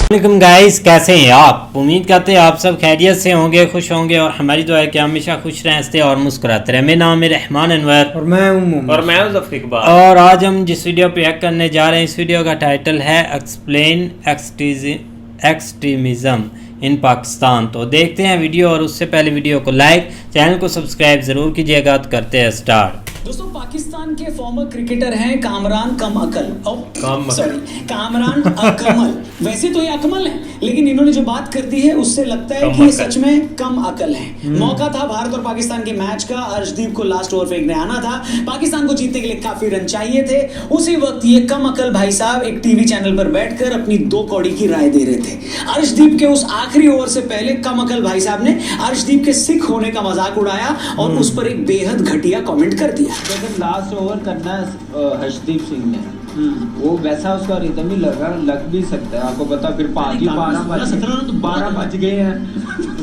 वालेकुम गाइस, कैसे हैं आप? उम्मीद करते हैं आप सब खैरियत से होंगे, खुश होंगे और हमारी दुआ है कि हमेशा खुश रहें, हंसते और मुस्कुराते रहें। मेरा नाम है रहमान अनवर और मैं हूं और मैं ज़फ़र इकबाल। और आज हम जिस वीडियो पे एक्ट करने जा रहे हैं, इस वीडियो का टाइटल है एक्सप्लेन एक्सट्रीमिज़म इन पाकिस्तान। तो देखते हैं वीडियो, और उससे पहले वीडियो को लाइक, चैनल को सब्सक्राइब ज़रूर कीजिएगा। तो करते हैं स्टार्ट। दोस्तों, पाकिस्तान के फॉर्मर क्रिकेटर हैं कामरान कामरान अकमल। वैसे तो ये अकमल है, लेकिन इन्होंने जो बात कर दी है उससे लगता है कि ये सच में कम अकल है। मौका था भारत और पाकिस्तान के मैच का, अर्शदीप को लास्ट ओवर फेंकने आना था, पाकिस्तान को जीतने के लिए काफी रन चाहिए थे। उसी वक्त ये कम अकल भाई साहब एक टीवी चैनल पर बैठकर अपनी 2 कौड़ी की राय दे रहे थे। अर्शदीप के उस आखिरी ओवर से पहले कम अकल भाई साहब ने अर्शदीप के सिख होने का मजाक उड़ाया और उस पर एक बेहद घटिया कमेंट कर दिया। जब लास्ट ओवर करना है हर्षदीप सिंह ने, वो वैसा उसका रिदम ही लग भी सकता है। आपको पता, फिर 12 बज गए हैं।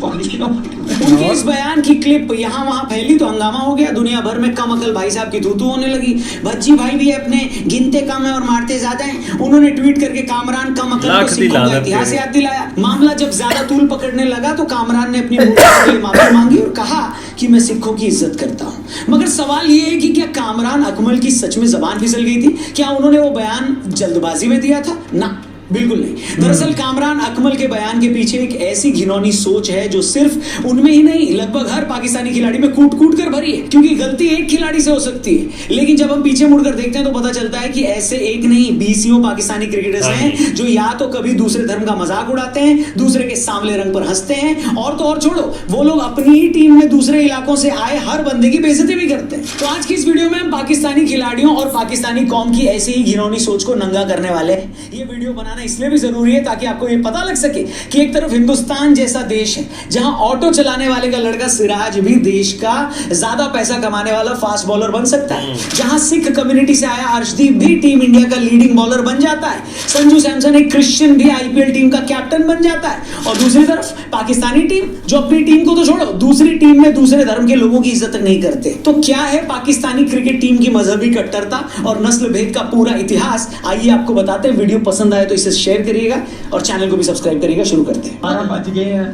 उनके इस बयान की क्लिप यहाँ वहाँ फैली तो हंगामा हो गया। दुनिया भर में कम अकल भाई साहब की तू होने लगी। भज्जी भाई भी अपने गिनते कम है और मारते ज्यादा हैं। उन्होंने ट्वीट करके कामरान कम अकल को सिखों का इतिहास याद दिलाया। मामला जब ज्यादा तूल पकड़ने लगा तो कामरान ने अपनी मूर्खता के लिए माफी मांगी और कहा कि मैं सिखों की इज्जत करता हूँ। मगर सवाल ये है कि क्या कामरान अकमल की सच में जबान फिसल गई थी? क्या उन्होंने वो बयान जल्दबाजी में दिया था? ना, बिल्कुल नहीं। दरअसल कामरान अकमल के बयान के पीछे एक ऐसी घिनौनी सोच है जो सिर्फ उनमें ही नहीं, लगभग हर पाकिस्तानी खिलाड़ी में कूट कूट कर भरी है। क्योंकि गलती एक खिलाड़ी से हो सकती है, लेकिन जब हम पीछे मुड़कर देखते हैं तो पता चलता है कि ऐसे एक नहीं 20 पाकिस्तानी क्रिकेटर्स हैं जो या तो कभी दूसरे धर्म का मजाक उड़ाते हैं, दूसरे के सांवले रंग पर हंसते हैं, और तो और छोड़ो, वो लोग अपनी ही टीम में दूसरे इलाकों से आए हर बंदे की बेइज्जती भी करते हैं। तो आज की इस वीडियो में हम पाकिस्तानी खिलाड़ियों और पाकिस्तानी कौम की ऐसी ही घिनौनी सोच को नंगा करने वाले हैं। ये वीडियो बनाना इसलिए भी जरूरी है ताकि आपको ये पता लग सके कि एक तरफ हिंदुस्तान जैसा देश है जहां ऑटो चलाने वाले का लड़का सिराज भी देश का ज्यादा पैसा कमाने वाला फास्ट बॉलर बन सकता है, जहां सिख कम्युनिटी से आया अर्शदीप भी टीम इंडिया का लीडिंग बॉलर बन जाता है, संजू सैमसन एक क्रिश्चियन भी आईपीएल टीम का कैप्टन बन जाता है, और दूसरी तरफ पाकिस्तानी टीम जो अपनी टीम को तो छोड़ो, दूसरी टीम में दूसरे धर्म के लोगों की इज्जत नहीं करते। तो क्या है पाकिस्तानी क्रिकेट टीम की मजहबी कट्टरता और नस्ल भेद का पूरा इतिहास? आइए आपको बताते हैं। वीडियो पसंद आए तो इसे शेयर करिएगा और चैनल को भी सब्सक्राइब करिएगा। शुरू करते हैं। 12 बज गए हैं।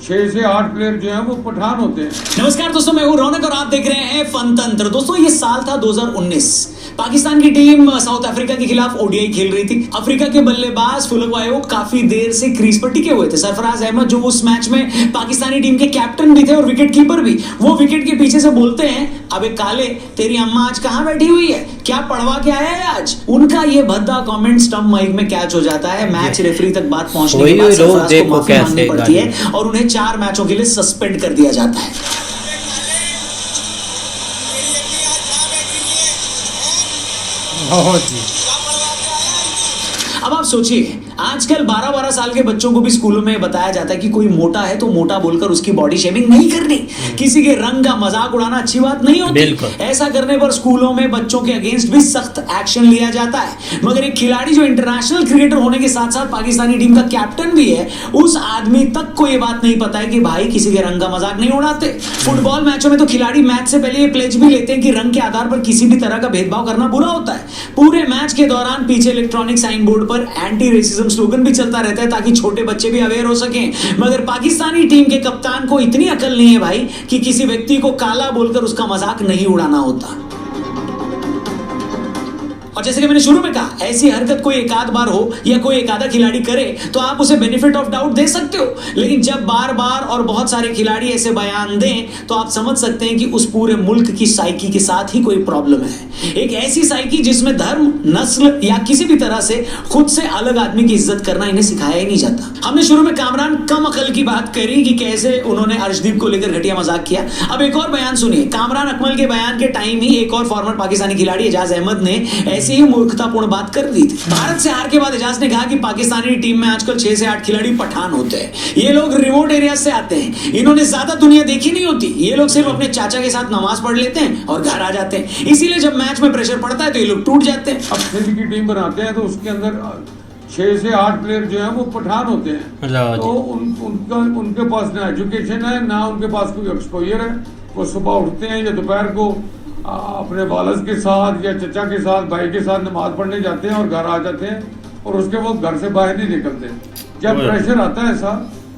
6 से 8 प्लेयर जो है वो पठान होते हैं। नमस्कार दोस्तों, मैं हूं रौनक और आप देख रहे हैं फन तंत्र। दोस्तों, ये साल था 2019। पाकिस्तान की टीम साउथ अफ्रीका के खिलाफ ओडीआई खेल रही थी। अफ्रीका के बल्लेबाज फुलवायो काफी देर से क्रीज पर टिके हुए थे। सरफराज अहमद जो उस मैच में पाकिस्तानी टीम के कैप्टन भी थे और विकेट कीपर भी, वो विकेट के पीछे से बोलते हैं, अबे काले, तेरी अम्मा आज कहां बैठी हुई है? क्या पढ़वा के आया है आज? उनका ये भद्दा कमेंट स्टंप माइक में कैच हो जाता है। मैच रेफरी तक बात पहुंचने के बाद सरफराज को माफी मांगनी पड़ती है और उन्हें 4 मैचों के लिए सस्पेंड कर दिया जाता है। अब आप सोचिए, आजकल 12-12 साल के बच्चों को भी स्कूलों में बताया जाता है कि कोई मोटा है तो मोटा बोलकर उसकी बॉडी शेमिंग नहीं करनी, किसी के रंग का मजाक उड़ाना अच्छी बात नहीं होती। ऐसा करने पर स्कूलों में बच्चों के अगेंस्ट भी सख्त एक्शन लिया जाता है। मगर एक खिलाड़ी जो इंटरनेशनल क्रिकेटर होने के साथ साथ पाकिस्तानी टीम का कैप्टन भी है, उस आदमी तक को यह बात नहीं पता है कि भाई किसी के रंग का मजाक नहीं उड़ाते। फुटबॉल मैचों में तो खिलाड़ी मैच से पहले ये प्लेज भी लेते हैं कि रंग के आधार पर किसी भी तरह का भेदभाव करना बुरा होता है। पूरे मैच के दौरान पीछे इलेक्ट्रॉनिक साइन बोर्ड पर एंटी रेसिज्म स्लोगन भी चलता रहता है ताकि छोटे बच्चे भी अवेयर हो सकें। मगर पाकिस्तानी टीम के कप्तान को इतनी अकल नहीं है भाई कि किसी व्यक्ति को काला बोलकर उसका मजाक नहीं उड़ाना होता। और जैसे कि मैंने शुरू में कहा, ऐसी हरकत कोई एक आध बार हो या कोई एक आधा खिलाड़ी करे तो आप उसे बेनिफिट ऑफ डाउट दे सकते हो, लेकिन जब बार बार और बहुत सारे खिलाड़ी ऐसे बयान दें तो आप समझ सकते हैं कि उस पूरे मुल्क की साइकी के साथ ही कोई प्रॉब्लम है। एक ऐसी साइकी जिसमें धर्म, नस्ल या किसी भी तरह से खुद से अलग आदमी की इज्जत करना इन्हें सिखाया ही नहीं जाता। हमने शुरू में कामरान कम अकल की बात करी कि कैसे उन्होंने अर्शदीप को लेकर घटिया मजाक किया। अब एक और बयान सुनिए। कामरान अकमल के बयान के टाइम ही एक और फॉर्मर पाकिस्तानी खिलाड़ी एजाज अहमद ने ऐसी ही मूर्खतापूर्ण बात कर दी थी। भारत से हार के बाद एजाज ने कहा कि पाकिस्तानी टीम में आजकल 6 से 8 खिलाड़ी पठान होते हैं। ये लोग रिमोट एरिया से आते हैं, इन्होंने ज्यादा दुनिया देखी नहीं होती। ये लोग सिर्फ अपने चाचा के साथ नमाज पढ़ लेते हैं और घर आ जाते हैं। इसीलिए जब मैच में प्रेशर पड़ता है तो ये लोग टूट जाते हैं। अब सिंध की टीम बनाते हैं तो उसके अंदर 6 से 8 प्लेयर जो है वो पठान होते हैं। तो उनके पास ना एजुकेशन है, ना उनके पास कोई एक्सपोजर है, वो सुबह उठते हैं या दोपहर को अपने वालिद के साथ या चचा के साथ, भाई के साथ नमाज पढ़ने जाते हैं और घर आ जाते हैं, और उसके बाद घर से बाहर नहीं निकलते। जब प्रेशर आता है ऐसा,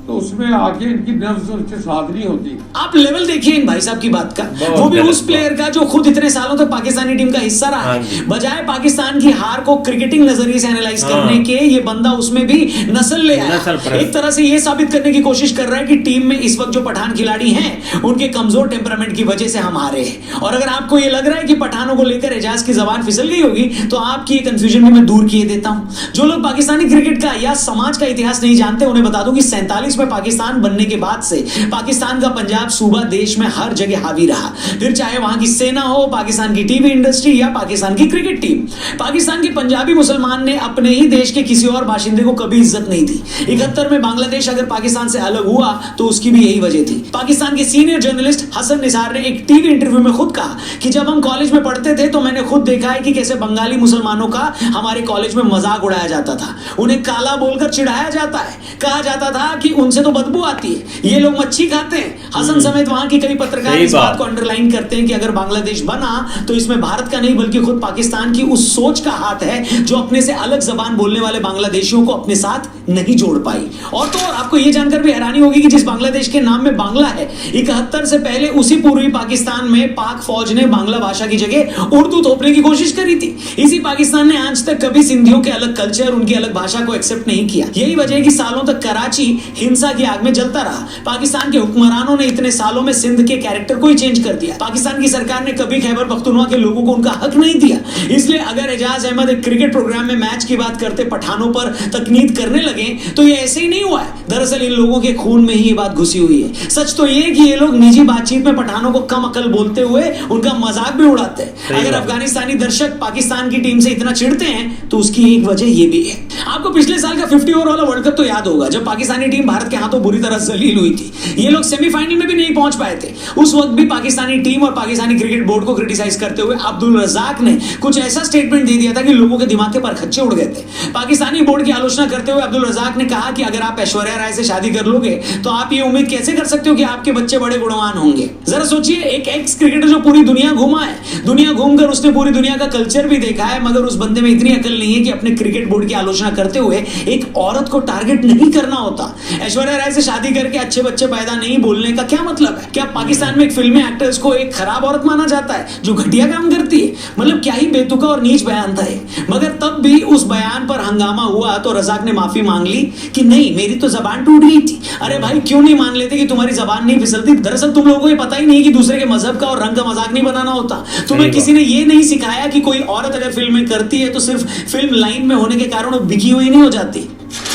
तो उसमें आके इनकी नर्व्स उनसे साथ नहीं होती। आप लेवल देखिए इन भाई साहब की बात का, वो भी उस प्लेयर का जो खुद इतने सालों तक पाकिस्तानी टीम का हिस्सा रहा है। बजाय पाकिस्तान की हार को क्रिकेटिंग नजरिए से एनालाइज करने के, ये बंदा उसमें भी नस्ल ले आया। एक तरह से ये साबित करने की कोशिश कर रहा है कि टीम में इस वक्त जो पठान खिलाड़ी हैं उनके कमजोर टेम्परामेंट की वजह से हम हारे हैं। और अगर आपको ये लग रहा है कि पठानों को लेकर एजाज की जबान फिसल गई होगी, तो आपकी ये कंफ्यूजन भी मैं दूर किए देता हूं। जो लोग पाकिस्तानी क्रिकेट का या समाज का इतिहास नहीं जानते, उन्हें बता दूं कि 47 में पाकिस्तान बनने के बाद से पाकिस्तान का पंजाब सूबा देश में हर जगह हावी रहा। फिर चाहे वहां की सेना हो, पाकिस्तान की टीवी इंडस्ट्री या पाकिस्तान की क्रिकेट टीम, पाकिस्तान के पंजाबी मुसलमान ने अपने ही देश के किसी और बाशिंदे को कभी इज्जत नहीं दी। 71 में बांग्लादेश अगर पाकिस्तान से अलग हुआ तो उसकी भी यही वजह थी। पाकिस्तान के सीनियर जर्नलिस्ट हसन निसार ने एक टीवी इंटरव्यू में खुद कहा कि जब हम कॉलेज में पढ़ते थे तो मैंने खुद देखा है कि कैसे बंगाली मुसलमानों का हमारे कॉलेज में मजाक उड़ाया जाता था। उन्हें काला बोलकर चिढ़ाया जाता है, कहा जाता था कि उनसे तो बदबू आती है, ये लोग मच्छी खाते हैं। हसन समेत वहां के कई पत्रकार इस बात को अंडरलाइन करते हैं कि अगर बांग्लादेश बना तो इसमें भारत का नहीं बल्कि खुद पाकिस्तान की उस सोच का हाथ है जो अपने से अलग जबान बोलने वाले बांग्लादेशियों को अपने साथ नहीं जोड़ पाई। और तो और आपको यह जानकर भी हैरानी होगी कि जिस बांग्लादेश के नाम में बांग्ला है, 71 से पहले उसी पूर्वी पाकिस्तान में पाक फौज ने बांग्ला भाषा की जगह उर्दू थोपने की कोशिश करी थी। इसी पाकिस्तान ने आज तक कभी सिंधियों के अलग कल्चर, उनकी अलग भाषा को एक्सेप्ट नहीं किया। यही वजह है कि सालों तक कराची हिंसा की आग में जलता रहा। पाकिस्तान के हुक्मरानों ने इतने सालों में सिंध के कैरेक्टर को ही चेंज कर दिया। पाकिस्तान की सरकार ने कभी खैबर पख्तूनख्वा के लोगों को उनका हक नहीं दिया। इसलिए अगर एजाज अहमद एक क्रिकेट प्रोग्राम में मैच की बात करते पठानों पर तकनीद करने लगे तो ये ऐसे ही नहीं हुआ है। दरअसल इन लोगों के खून में ही ये बात घुसी हुई है। सच तो ये कि ये लोग निजी बातचीत में पठानों को कम अकल बोलते हुए उनका मजाक भी उड़ाते हैं। अगर अफगानिस्तानी दर्शक पाकिस्तान की टीम से इतना चिढ़ते हैं तो उसकी एक वजह ये भी है। आपको पिछले साल का 50 ओवर वाला वर्ल्ड कप तो याद होगा, जब पाकिस्तानी टीम भारत के हाथों बुरी तरह जलील हुई थी। ये लोग सेमीफाइनल में भी नहीं पहुंच पाए थे। उस वक्त भी पाकिस्तानी टीम और पाकिस्तानी क्रिकेट बोर्ड को क्रिटिसाइज करते हुए अब्दुल रज़ाक ने कुछ ऐसा स्टेटमेंट दे दिया था कि लोगों के दिमाग के परखच्चे उड़ गए थे। पाकिस्तानी बोर्ड की आलोचना करते हुए अब्दुल रज़ाक ने कहा कि अगर आप ऐश्वर्या राय से शादी कर लोगे तो आप ये उम्मीद कैसे कर सकते हो कि आपके बच्चे बड़े गुणवान होंगे। जरा सोचिए, एक एक्स क्रिकेटर जो पूरी दुनिया घूमा है, दुनिया घूमकर उसने पूरी दुनिया का कल्चर भी देखा है, मगर उस बंदे में इतनी अकल नहीं है कि अपने क्रिकेट बोर्ड की आलोचना करते हुए एक औरत को टारगेट नहीं करना होता। ऐश्वर्या राय से शादी करके अच्छे बच्चे पैदा नहीं बोलने का क्या मतलब है? क्या पाकिस्तान में एक फिल्मी एक्टर्स को एक खराब औरत माना जाता है जो घटिया काम करती है? मतलब क्या ही बेतुका और नीच बयान था ये। मगर तब भी उस बयान पर हंगामा हुआ तो रज़ाक ने माफी मांग ली कि नहीं, मेरी तो जबान टूट गई थी। अरे भाई, क्यों नहीं मान लेते कि तुम्हारी जबान नहीं फिसलती? दरअसल तुम लोगों को ये पता ही नहीं कि दूसरे के मजहब का और रंग का मजाक नहीं बनाना होता। तुम्हें किसी ने ये नहीं सिखाया कि कोई औरत अगर फिल्म में करती है तो सिर्फ फिल्म लाइन में होने के कारण वो बिकी हुई नहीं हो जाती।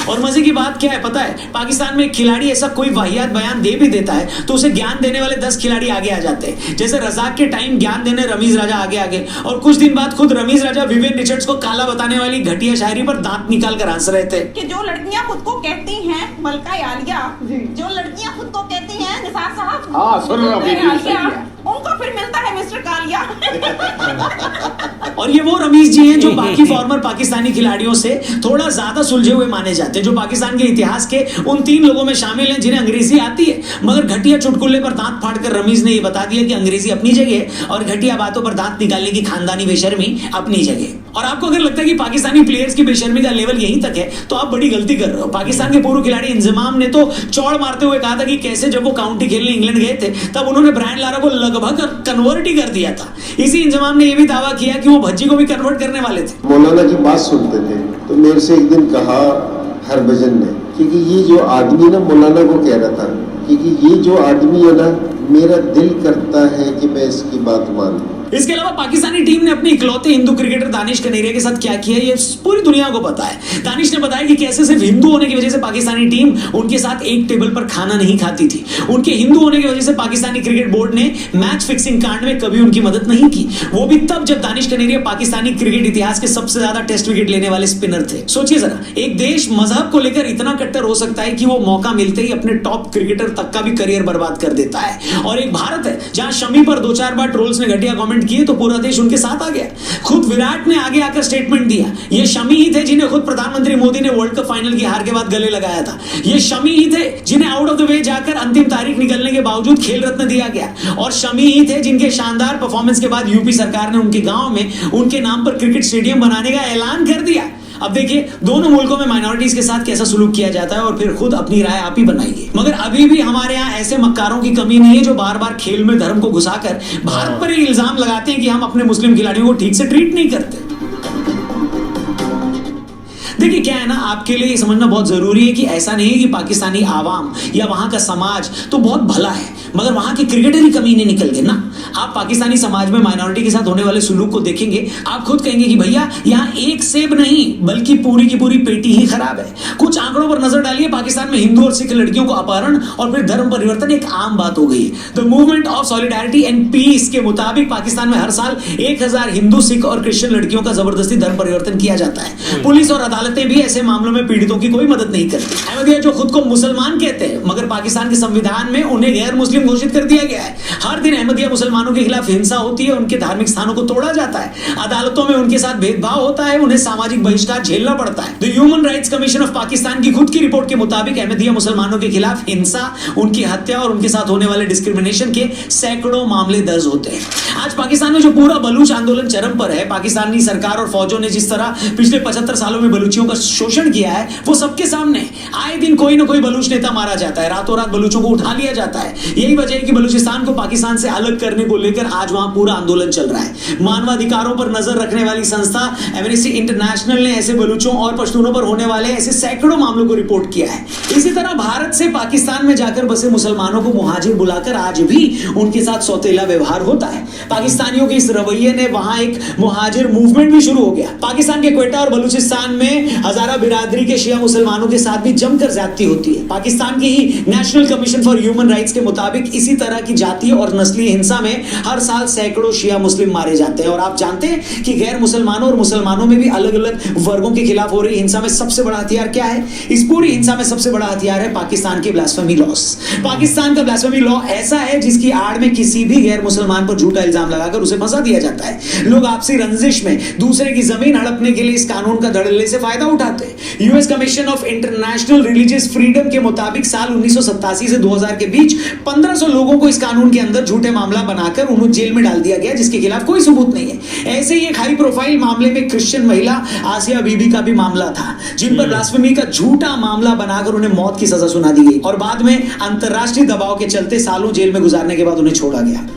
और मजे की बात क्या है पता है? पाकिस्तान में एक खिलाड़ी ऐसा कोई वाहियात बयान दे भी देता है तो उसे ज्ञान देने वाले 10 खिलाड़ी आगे आ जाते हैं। जैसे रज़ाक के टाइम ज्ञान देने रमीज राजा आगे और कुछ दिन बाद खुद रमीज राजा विवियन रिचर्ड्स को काला बताने वाली घटिया शायरी पर दांत निकाल कर हंस रहे थे कि जो लड़कियां खुद को कहती हैं मलका आलिया, जो लड़कियां खुद को कहती हैं निसार साहब, हाँ, सुन रहा हूं, उनको फिर मिलता है मिस्टर कालिया। और ये वो रमीज जी हैं जो बाकी फॉर्मर पाकिस्तानी खिलाड़ियों से थोड़ा ज्यादा सुलझे हुए माने जाते हैं, जो पाकिस्तान के इतिहास के उन 3 लोगों में शामिल हैं जिन्हें अंग्रेजी आती है। मगर घटिया चुटकुले पर दांत फाड़कर रमीज ने ये बता दिया कि अंग्रेजी अपनी जगह और घटिया बातों पर दांत निकालने की खानदानी बेशर्मी अपनी जगह। और आपको अगर लगता है कि पाकिस्तानी प्लेयर्स की बेशर्मी का लेवल यहीं तक है तो आप बड़ी गलती कर रहे हो। पाकिस्तान के पूर्व खिलाड़ी इंजमाम ने तो चौड़ मारते हुए कहा था कि कैसे जब वो काउंटी खेलने इंग्लैंड गए थे तब उन्होंने ब्रायन लारा को लगभग कन्वर्ट ही कर दिया था। इसी इंजमाम ने यह भी दावा किया कि वो भज्जी को भी कन्वर्ट करने वाले थे। मौलाना की बात सुनते थे तो मेरे से एक दिन कहा हरभजन ने, क्योंकि ये जो आदमी ना मौलाना को कह रहा था, क्योंकि ये जो आदमी है ना, मेरा दिल करता है कि मैं इसकी बात मानूं। इसके अलावा पाकिस्तानी टीम ने अपने इकलौते हिंदू क्रिकेटर दानिश कनेरिया के साथ क्या किया ये पूरी दुनिया को पता है। दानिश ने बताया कि कैसे सिर्फ हिंदू होने की वजह से पाकिस्तानी टीम उनके साथ एक टेबल पर खाना नहीं खाती थी। उनके हिंदू होने की वजह से पाकिस्तानी क्रिकेट बोर्ड ने मैच फिक्सिंग कांड में कभी उनकी मदद नहीं की, वो भी तब जब दानिश कनेरिया पाकिस्तानी क्रिकेट इतिहास के सबसे ज्यादा टेस्ट विकेट लेने वाले स्पिनर थे। सोचिए जरा, एक देश मजहब को लेकर इतना कट्टर हो सकता है कि वो मौका मिलते ही अपने टॉप क्रिकेटर तक का भी करियर बर्बाद कर देता है। और एक भारत है जहां शमी पर 2-4 बार ट्रोल्स ने घटिया कमेंट स्टेटमेंट किए तो पूरा देश उनके साथ आ गया। खुद विराट ने आगे आकर स्टेटमेंट दिया। ये शमी ही थे जिन्हें खुद प्रधानमंत्री मोदी ने वर्ल्ड कप फाइनल की हार के बाद गले लगाया था। ये शमी ही थे जिन्हें आउट ऑफ द वे जाकर अंतिम तारीख निकलने के बावजूद खेल रत्न दिया गया। और शमी ही थे जिनके शानदार परफॉर्मेंस के बाद यूपी सरकार ने उनके गांव में उनके नाम पर क्रिकेट स्टेडियम बनाने का ऐलान कर दिया। अब देखिए दोनों मुल्कों में माइनॉरिटीज के साथ कैसा सुलूक किया जाता है और फिर खुद अपनी राय आप ही बनाइए। मगर अभी भी हमारे यहाँ ऐसे मक्कारों की कमी नहीं है जो बार बार खेल में धर्म को घुसाकर भारत पर ही इल्जाम लगाते हैं कि हम अपने मुस्लिम खिलाड़ियों को ठीक से ट्रीट नहीं करते। देखिए क्या है ना, आपके लिए समझना बहुत जरूरी है कि ऐसा नहीं है कि पाकिस्तानी आवाम या वहां का समाज तो बहुत भला है मगर वहां के क्रिकेटर ही कमीने निकल गए ना। आप पाकिस्तानी समाज में माइनॉरिटी के साथ होने वाले सुलूक को देखेंगे, आप खुद कहेंगे कि भैया यहाँ एक सेब नहीं बल्कि पूरी की पूरी पेटी ही खराब है। कुछ आंकड़ों पर नजर डालिए, पाकिस्तान में हिंदू और सिख लड़कियों को अपहरण और फिर धर्म परिवर्तन एक आम बात हो गई है। The movement of solidarity and peace के मुताबिक पाकिस्तान में हर साल 1000 हिंदू, सिख और क्रिश्चियन लड़कियों का जबरदस्ती धर्म परिवर्तन किया जाता है। पुलिस और अदालतें भी ऐसे मामलों में पीड़ितों की कोई मदद नहीं करती। अहमदिया जो खुद को मुसलमान कहते हैं मगर पाकिस्तान के संविधान में उन्हें गैर मुस्लिम घोषित कर दिया गया है। हर दिन अहमदिया मुसलमानों के खिलाफ हिंसा होती है, उनके धार्मिक स्थानों को तोड़ा जाता है, अदालतों में उनके साथ भेदभाव होता है, उन्हें सामाजिक बहिष्कार झेलना पड़ता है। The human rights commission of Pakistan की खुद की रिपोर्ट के मुताबिक अहमदिया मुसलमानों के खिलाफ हिंसा, उनकी हत्या और उनके साथ होने वाले डिस्क्रिमिनेशन के सैकड़ों मामले दर्ज होते हैं। आज पाकिस्तान में जो पूरा बलूच आंदोलन चरम पर है, पाकिस्तानी सरकार और फौजों ने जिस तरह पिछले 75 सालों में बलूचियों का शोषण किया है वो सबके सामने। आए दिन कोई ना कोई बलूच नेता मारा जाता है, रातों रात बलूचों को उठा लिया जाता है। यही वजह है कि बलूचिस्तान को पाकिस्तान से अलग करने को लेकर आज वहां पूरा आंदोलन चल रहा है। मानवाधिकारों पर नजर रखने वाली संस्था एमनेस्टी इंटरनेशनल ने ऐसे बलूचों और पश्तूनों पर होने वाले ऐसे सैकड़ों मामलों को रिपोर्ट किया है। इसी तरह भारत से पाकिस्तान में जाकर बसे मुसलमानों को मुहाजिर बुलाकर आज भी उनके साथ सौतेला व्यवहार होता है। पाकिस्तानियों के इस रवैये ने वहां एक मुहाजिर मूवमेंट भी शुरू हो गया। पाकिस्तान के क्वेटा और बलूचिस्तान में हजारा बिरादरी के शिया मुसलमानों के साथ भी जमकर ज्यादती होती है। पाकिस्तान की ही National Commission for Human Rights के मुताबिक इसी तरह की जातीय और नस्लीय हिंसा में हर साल सैकड़ों शिया मुस्लिम मारे जाते हैं। और आप जानते हैं कि गैर मुसलमानों और मुसलमानों में भी अलग अलग वर्गों के खिलाफ हो रही हिंसा में सबसे बड़ा हथियार क्या है? इस पूरी हिंसा में सबसे बड़ा हथियार है पाकिस्तान के ब्लास्फेमी लॉस। पाकिस्तान का ब्लास्फेमी लॉ ऐसा है जिसकी आड़ में किसी भी गैर मुसलमान पर झूठा इल्जाम लगाकर उसे फंसा दिया जाता है। लोग आपसी रंजिश में दूसरे की जमीन हड़पने के लिए इस कानून का धड़ल्ले से फायदा उठाते हैं। US commission of international religious freedom के मुताबिक साल 1987 से 2000 के बीच 1500 लोगों को इस कानून के अंदर झूठे मामला बनाकर उन्हें जेल में डाल दिया गया जिसके खिलाफ कोई सबूत नहीं है। ऐसे ही एक हाई प्रोफाइल मामले में क्रिश्चियन महिला आसिया बीबी का भी मामला था जिन पर ब्लास्फेमी का झूठा मामला बनाकर उन्हें मौत की सजा सुना दी गई और बाद में अंतरराष्ट्रीय दबाव के चलते सालों जेल में गुजारने के बाद उन्हें छोड़ा गया।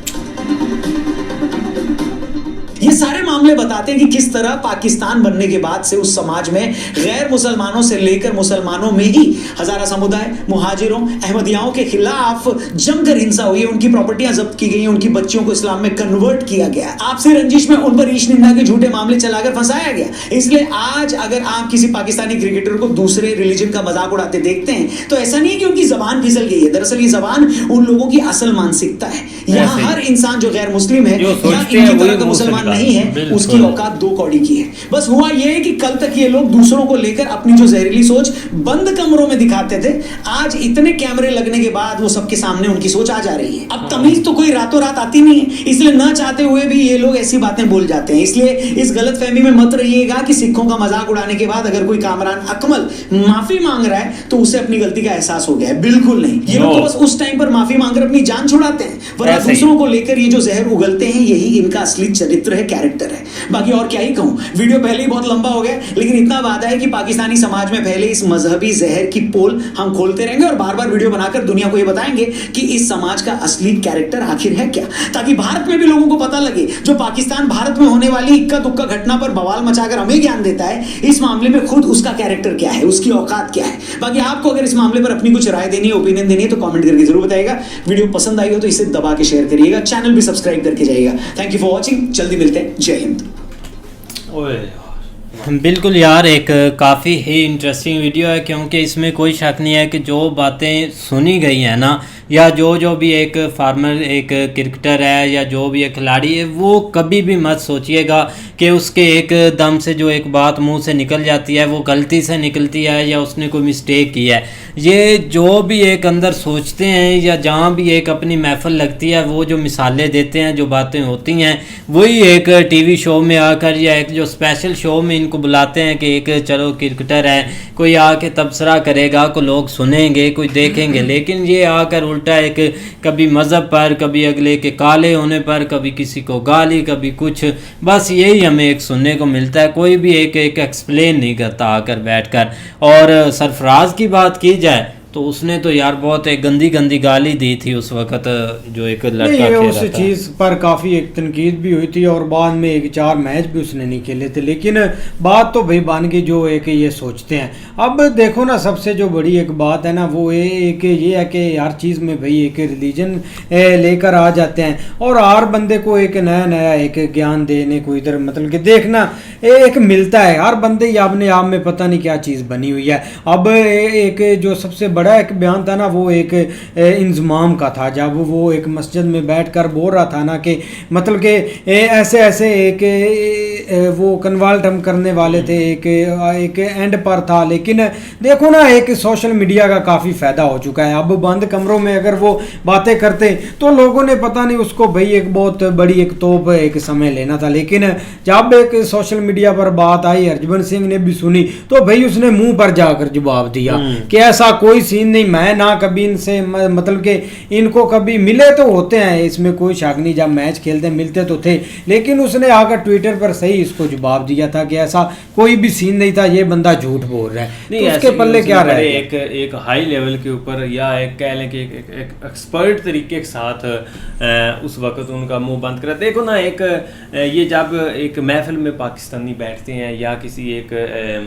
ये सारे मामले बताते हैं कि किस तरह पाकिस्तान बनने के बाद से उस समाज में गैर मुसलमानों से लेकर मुसलमानों में ही हजारा समुदाय, मुहाजिरों, अहमदियाओं के खिलाफ जमकर हिंसा हुई है। उनकी प्रॉपर्टियां जब्त की गई, उनकी बच्चियों को इस्लाम में कन्वर्ट किया गया, आपसी रंजिश में उन पर ईश निंदा के झूठे मामले चलाकर फंसाया गया। इसलिए आज अगर आप किसी पाकिस्तानी क्रिकेटर को दूसरे रिलीजन का मजाक उड़ाते देखते हैं तो ऐसा नहीं है कि उनकी जबान फिसल गई है। दरअसल ये जबान उन लोगों की असल मानसिकता है। यहाँ हर इंसान जो गैर मुस्लिम है या इनकी तरह का मुसलमान नहीं है उसकी औकात 2 कौड़ी की है। बस हुआ यह है कि कल तक ये लोग दूसरों को लेकर अपनी जो जहरीली सोच बंद कमरों में दिखाते थे, आज इतने कैमरे लगने के बाद वो सबके सामने उनकी सोच आ जा रही है। अब तमीज तो कोई रातों रात आती नहीं है, इसलिए न चाहते हुए भी ये लोग ऐसी बातें बोल जाते हैं। इसलिए इस गलतफहमी में मत रहिएगा कि सिखों का मजाक उड़ाने के बाद अगर कोई कामरान अकमल माफी मांग रहा है तो उसे अपनी गलती का एहसास हो गया है। बिल्कुल नहीं, ये लोग तो बस उस टाइम पर माफी मांगकर अपनी जान छुड़ाते हैं, वरना दूसरों को लेकर ये जो जहर उगलते हैं यही इनका असली चरित्र है, कैरेक्टर है। बाकी और क्या ही कहूं, वीडियो पहले ही बहुत लंबा हो गया, लेकिन इतना वादा है कि पाकिस्तानी समाज में पहले इस मजहबी जहर की पोल हम खोलते रहेंगे और बार बार वीडियो बनाकर दुनिया को ये बताएंगे कि इस समाज का असली कैरेक्टर आखिर है क्या, ताकि भारत में भी लोगों को पता लगे। जो पाकिस्तान भारत में होने वाली इक्का दुक्का घटना पर बवाल मचाकर हमें ज्ञान देता है, इस मामले में खुद उसका कैरेक्टर क्या है, उसकी औकात क्या है। बाकी आपको अगर इस मामले पर अपनी कुछ राय देनी है, ओपिनियन देनी है तो कमेंट करके जरूर बताइएगा। वीडियो पसंद आई हो तो इसे दबा के शेयर करिएगा, चैनल भी सब्सक्राइब करके जाइएगा। थैंक यू फॉर वॉचिंग, जल्दी मिलते हैं, जय हिंद। बिल्कुल यार, एक काफ़ी ही इंटरेस्टिंग वीडियो है क्योंकि इसमें कोई शक नहीं है कि जो बातें सुनी गई हैं ना, या जो भी एक फार्मर, एक क्रिकेटर है या जो भी एक खिलाड़ी है, वो कभी भी मत सोचिएगा कि उसके एक दम से जो एक बात मुंह से निकल जाती है वो गलती से निकलती है या उसने कोई मिस्टेक की है। ये जो भी एक अंदर सोचते हैं या जहाँ भी एक अपनी महफिल लगती है वो जो मिसालें देते हैं, जो बातें होती हैं, वही एक टीवी शो में आकर या एक जो स्पेशल शो में इनको बुलाते हैं कि एक चलो क्रिकेटर है, कोई आके तबसरा करेगा, को लोग सुनेंगे, कोई देखेंगे, लेकिन ये आकर उल्टा एक कभी मज़हब पर, कभी अगले के काले होने पर, कभी किसी को गाली, कभी कुछ, बस यही हमें एक सुनने को मिलता है। कोई भी एक एक्सप्लेन नहीं करता आकर बैठकर। और सरफराज की बात की जाए तो उसने तो यार बहुत एक गंदी गंदी गाली दी थी उस वक्त, जो एक लड़का खेल रहा था। उस चीज़ पर काफ़ी एक तनकीद भी हुई थी और बाद में एक 4 मैच भी उसने नहीं खेले थे, लेकिन बात तो भाई बन गई जो एक ये सोचते हैं। अब देखो ना, सबसे जो बड़ी एक बात है ना वो एक ये है कि हर चीज़ में भाई एक रिलीजन लेकर आ जाते हैं और हर बंदे को एक नया नया एक ज्ञान देने को इधर मतलब कि देखना एक मिलता है। हर बंदे ही अपने आप में पता नहीं क्या चीज़ बनी हुई है। अब एक जो सबसे बड़ा एक बयान था ना वो एक इंजमाम का था, जब वो एक मस्जिद में बैठकर बोल रहा था ना कि मतलब कि ऐसे ऐसे एक वो कन्वर्ट हम करने वाले थे, एक एंड पर था। लेकिन देखो ना एक सोशल मीडिया का काफ़ी फ़ायदा हो चुका है। अब बंद कमरों में अगर वो बातें करते तो लोगों ने पता नहीं उसको भाई एक बहुत बड़ी एक तोप एक समय लेना था, लेकिन जब एक सोशल मीडिया पर बात आई, हरजबंस सिंह ने भी सुनी तो भाई उसने मुंह पर जाकर जवाब दिया कि ऐसा कोई सीन नहीं, मैं ना कभी इनसे मतलब कि इनको कभी मिले तो होते हैं, इसमें कोई शक नहीं, जब मैच खेलते मिलते तो थे, लेकिन उसने आकर ट्विटर पर सही इसको जवाब दिया था कि ऐसा कोई भी सीन नहीं था, ये बंदा झूठ बोल रहा है। तो उसके पल्ले क्या रहा है? एक हाई लेवल के ऊपर या एक कह लें कि एक एक्सपर्ट तरीके के साथ उस वक्त उनका मुंह बंद करा। देखो ना एक ये जब एक महफिल में पाकिस्तानी बैठते हैं या किसी एक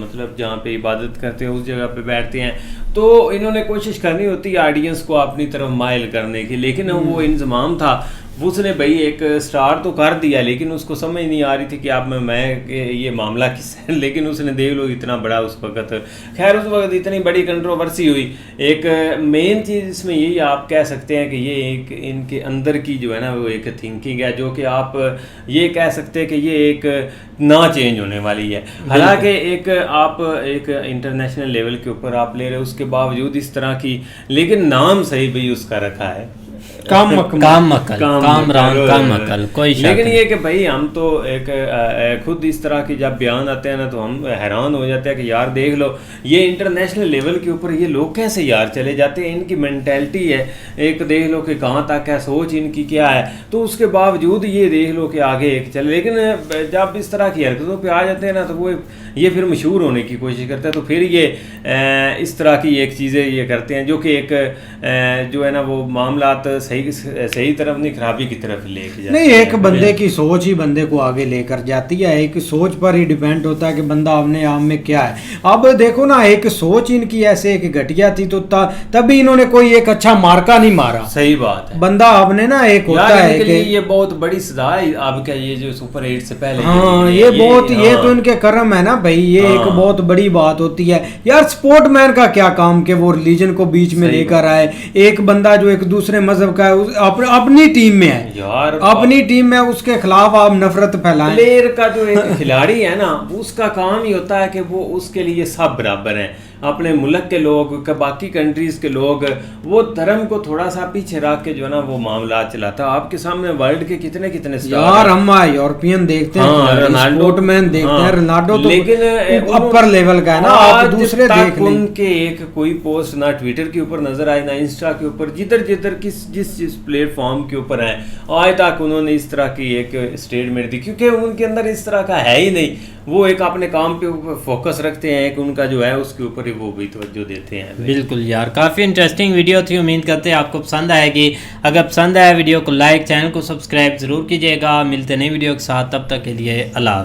मतलब जहाँ पे इबादत करते हैं उस जगह पे बैठते हैं तो इन्होंने कोशिश करनी होती है ऑडियंस को अपनी तरफ माइल करने की, लेकिन वो इंतज़ाम था उसने भाई एक स्टार तो कर दिया, लेकिन उसको समझ नहीं आ रही थी कि आप मैं ये मामला किस है। लेकिन उसने देख लो इतना बड़ा उस वक्त, खैर उस वक्त इतनी बड़ी कंट्रोवर्सी हुई। एक मेन चीज़ इसमें यही आप कह सकते हैं कि ये एक इनके अंदर की जो है ना वो एक थिंकिंग है जो कि आप ये कह सकते हैं कि ये एक ना चेंज होने वाली है। हालांकि एक आप एक इंटरनेशनल लेवल के ऊपर आप ले रहे हो उसके बावजूद इस तरह की, लेकिन नाम सही भाई उसका रखा है काम अकल कोई शक। लेकिन ये कि भाई हम तो एक खुद इस तरह की जब बयान आते हैं ना तो हम हैरान हो जाते हैं कि यार देख लो ये इंटरनेशनल लेवल के ऊपर ये लोग कैसे यार चले जाते हैं, इनकी मेंटेलिटी है एक देख लो कि कहाँ तक है, सोच इनकी क्या है, तो उसके बावजूद ये देख लो कि आगे एक चले। लेकिन जब इस तरह की हरकतों पे आ जाते हैं ना तो वो ये फिर मशहूर होने की कोशिश करते हैं, तो फिर ये इस तरह की एक चीज़ें ये करते हैं जो कि एक जो है ना वो मामलात सही तरफ नहीं खराबी की तरफ लेके जाते हैं। नहीं, एक बंदे की सोच ही बंदे को आगे लेकर जाती है, एक सोच पर ही डिपेंड होता है कि बंदा अपने आप में क्या है। अब देखो ना एक सोच इनकी ऐसे एक घटिया थी तो तभी इन्होंने कोई एक अच्छा मार्का नहीं मारा। सही बात है, बंदा आपने ना एक होता है कि ये बहुत बड़ी सजा है आपका ये जो सुपर 8 से पहले। हाँ ये बहुत ये तो इनके कर्म है ना भाई, ये एक बहुत बड़ी बात होती है यार। स्पोर्टमैन का क्या काम कि वो रिलीजन को बीच में लेकर आए, एक बंदा जो एक दूसरे मजहब का है अपनी टीम में है यार, अपनी टीम में उसके खिलाफ आप नफरत फैलाएं। प्लेयर का जो एक खिलाड़ी है ना उसका काम ही होता है कि वो उसके लिए सब बराबर हैं, अपने मुल्क के लोग बाकी कंट्रीज के लोग, वो धर्म को थोड़ा सा पीछे रख के जो है ना वो मामला चलाता है। आपके सामने वर्ल्ड के कितने यार हम यूरोपियन देखते हैं, स्पोर्टमैन देखते हैं, रोनाल्डो तो लेकिन अपर लेवल का है ना, आप दूसरे देख लें। उनके एक कोई पोस्ट ना ट्विटर के ऊपर नजर आई ना इंस्टा के ऊपर, जिधर जिस प्लेटफॉर्म के ऊपर है आज तक उन्होंने इस तरह की एक स्टेटमेंट दी, क्योंकि उनके अंदर इस तरह का है ही नहीं। वो एक अपने काम पे फोकस रखते हैं, एक उनका जो है उसके ऊपर ही वो भी तवज्जो देते हैं। बिल्कुल यार, काफ़ी इंटरेस्टिंग वीडियो थी, उम्मीद करते हैं आपको पसंद आएगी। अगर पसंद आया वीडियो को लाइक, चैनल को सब्सक्राइब ज़रूर कीजिएगा। मिलते नई वीडियो के साथ, तब तक के लिए अल्लाह।